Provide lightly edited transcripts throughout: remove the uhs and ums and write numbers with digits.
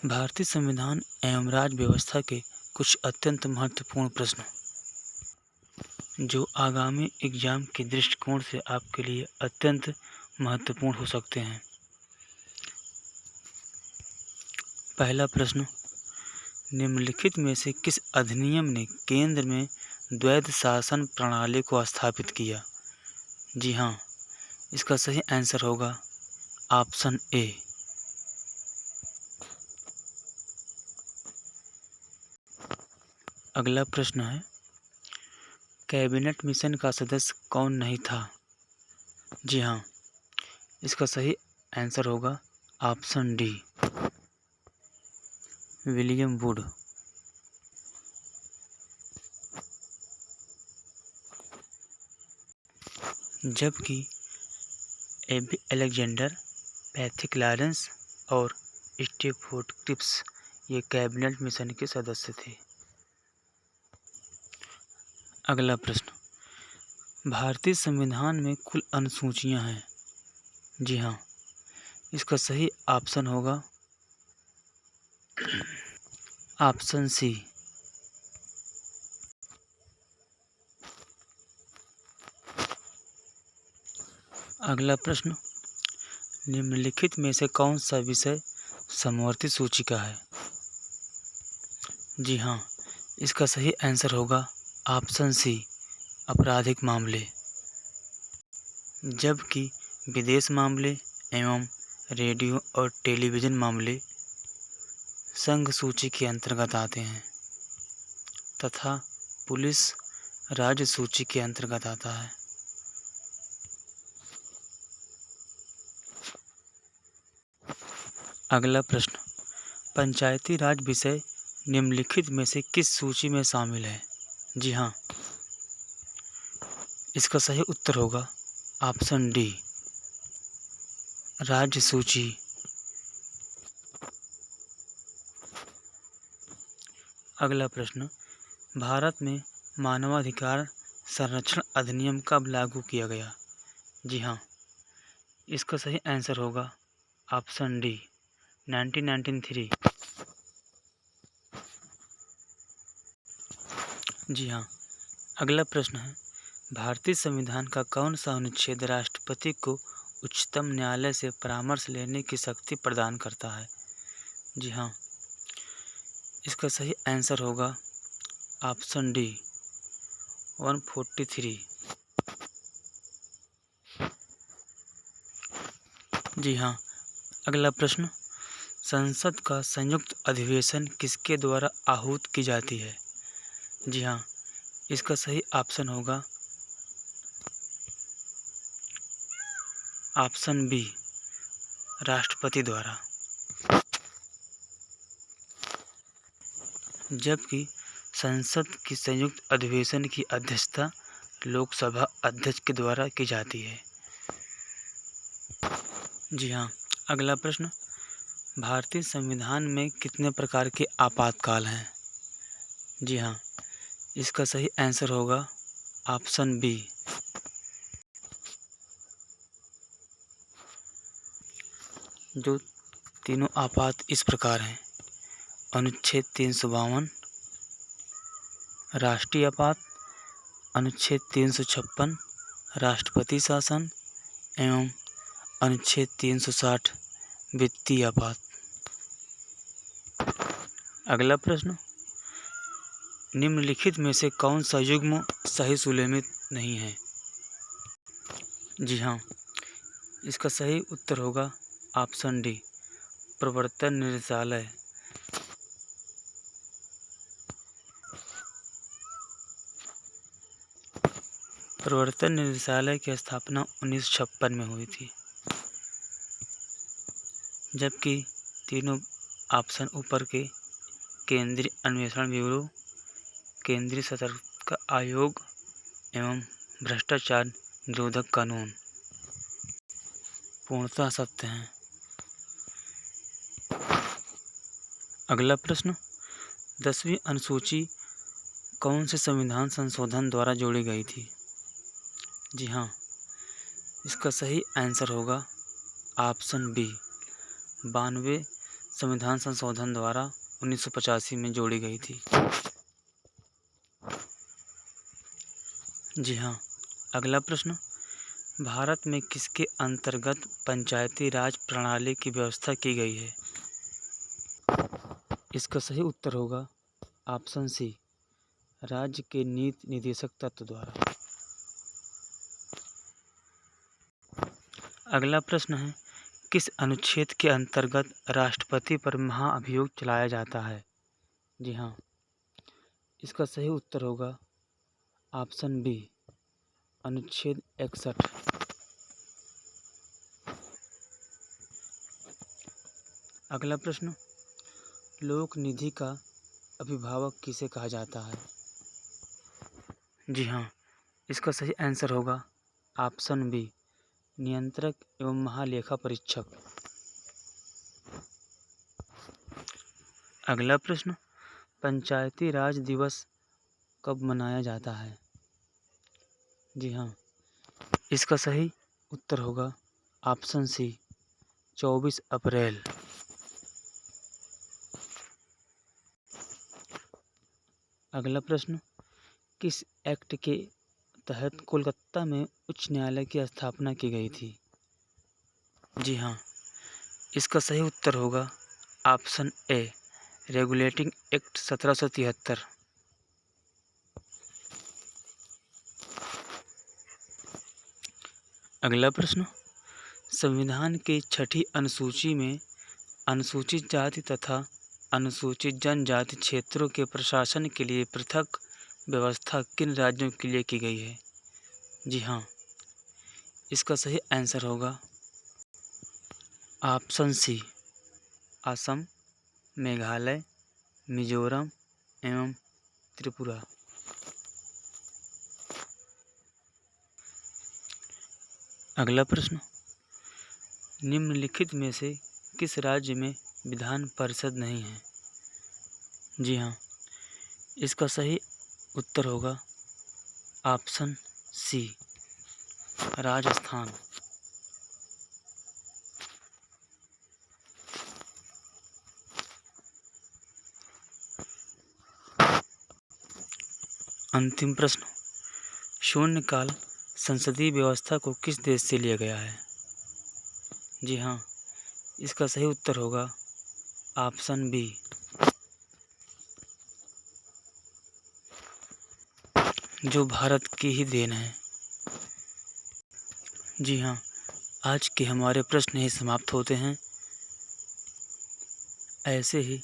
भारतीय संविधान एवं राज्य व्यवस्था के कुछ अत्यंत महत्वपूर्ण प्रश्न जो आगामी एग्जाम के दृष्टिकोण से आपके लिए अत्यंत महत्वपूर्ण हो सकते हैं। पहला प्रश्न, निम्नलिखित में से किस अधिनियम ने केंद्र में द्वैध शासन प्रणाली को स्थापित किया? जी हाँ, इसका सही आंसर होगा ऑप्शन ए। अगला प्रश्न है, कैबिनेट मिशन का सदस्य कौन नहीं था? जी हाँ, इसका सही आंसर होगा ऑप्शन डी, विलियम वुड। जबकि एबी अलेक्जेंडर, पैथिक लॉरेंस और स्टेफोर्ड क्रिप्स ये कैबिनेट मिशन के सदस्य थे। अगला प्रश्न, भारतीय संविधान में कुल अनुसूचियां हैं? जी हाँ, इसका सही ऑप्शन होगा ऑप्शन सी। अगला प्रश्न, निम्नलिखित में से कौन सा विषय समवर्ती सूची का है? जी हाँ, इसका सही आंसर होगा ऑप्शन सी, आपराधिक मामले। जबकि विदेश मामले एवं रेडियो और टेलीविज़न मामले संघ सूची के अंतर्गत आते हैं तथा पुलिस राज्य सूची के अंतर्गत आता है। अगला प्रश्न, पंचायती राज विषय निम्नलिखित में से किस सूची में शामिल है? जी हाँ, इसका सही उत्तर होगा ऑप्शन डी, राज्य सूची। अगला प्रश्न, भारत में मानवाधिकार संरक्षण अधिनियम कब लागू किया गया? जी हाँ, इसका सही आंसर होगा ऑप्शन डी, 1993। जी हाँ, अगला प्रश्न है, भारतीय संविधान का कौन सा अनुच्छेद राष्ट्रपति को उच्चतम न्यायालय से परामर्श लेने की शक्ति प्रदान करता है? जी हाँ, इसका सही आंसर होगा ऑप्शन डी, 143। जी हाँ, अगला प्रश्न, संसद का संयुक्त अधिवेशन किसके द्वारा आहूत की जाती है? जी हाँ, इसका सही ऑप्शन होगा ऑप्शन बी, राष्ट्रपति द्वारा। जबकि संसद की संयुक्त अधिवेशन की अध्यक्षता लोकसभा अध्यक्ष के द्वारा की जाती है। जी हाँ, अगला प्रश्न, भारतीय संविधान में कितने प्रकार के आपातकाल हैं? जी हाँ, इसका सही आंसर होगा ऑप्शन बी। जो तीनों आपात इस प्रकार हैं, अनुच्छेद 352 राष्ट्रीय आपात, अनुच्छेद 356 राष्ट्रपति शासन एवं अनुच्छेद 360 वित्तीय आपात। अगला प्रश्न, निम्नलिखित में से कौन सा युग्म सही सुलेखित नहीं है? जी हाँ, इसका सही उत्तर होगा ऑप्शन डी, प्रवर्तन निदेशालय। प्रवर्तन निदेशालय की स्थापना 1956 में हुई थी। जबकि तीनों ऑप्शन ऊपर के केंद्रीय अन्वेषण ब्यूरो, केंद्रीय सतर्कता आयोग एवं भ्रष्टाचार निरोधक कानून पूर्णतः सत्य हैं। अगला प्रश्न, 10वीं अनुसूची कौन से संविधान संशोधन द्वारा जोड़ी गई थी? जी हाँ, इसका सही आंसर होगा ऑप्शन बी, 92 संविधान संशोधन द्वारा 1985 में जोड़ी गई थी? जी हाँ। अगला प्रश्न, भारत में किसके अंतर्गत पंचायती राज प्रणाली की व्यवस्था की गई है? इसका सही उत्तर होगा ऑप्शन सी, राज्य के नीति निदेशक तत्व द्वारा। अगला प्रश्न है, किस अनुच्छेद के अंतर्गत राष्ट्रपति पर महाअभियोग चलाया जाता है? जी हाँ, इसका सही उत्तर होगा ऑप्शन बी, अनुच्छेद 61। अगला प्रश्न, लोक निधि का अभिभावक किसे कहा जाता है? जी हाँ, इसका सही आंसर होगा ऑप्शन बी, नियंत्रक एवं महालेखा परीक्षक। अगला प्रश्न, पंचायती राज दिवस कब मनाया जाता है? जी हाँ, इसका सही उत्तर होगा ऑप्शन सी, 24 अप्रैल। अगला प्रश्न, किस एक्ट के तहत कोलकाता में उच्च न्यायालय की स्थापना की गई थी? जी हाँ, इसका सही उत्तर होगा ऑप्शन ए, रेगुलेटिंग एक्ट 1773। अगला प्रश्न, संविधान की 6ठी अनुसूची में अनुसूचित जाति तथा अनुसूचित जनजाति क्षेत्रों के प्रशासन के लिए पृथक व्यवस्था किन राज्यों के लिए की गई है? जी हाँ, इसका सही आंसर होगा ऑप्शन सी, असम, मेघालय, मिजोरम एवं त्रिपुरा। अगला प्रश्न, निम्नलिखित में से किस राज्य में विधान परिषद नहीं है? जी हाँ, इसका सही उत्तर होगा ऑप्शन सी, राजस्थान। अंतिम प्रश्न, शून्यकाल संसदीय व्यवस्था को किस देश से लिया गया है? जी हाँ, इसका सही उत्तर होगा ऑप्शन बी, जो भारत की ही देन है। जी हाँ, आज के हमारे प्रश्न ही समाप्त होते हैं। ऐसे ही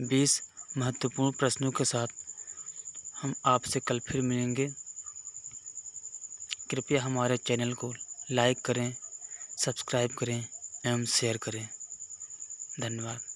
20 महत्वपूर्ण प्रश्नों के साथ हम आपसे कल फिर मिलेंगे। कृपया हमारे चैनल को लाइक करें, सब्सक्राइब करें एवं शेयर करें। धन्यवाद।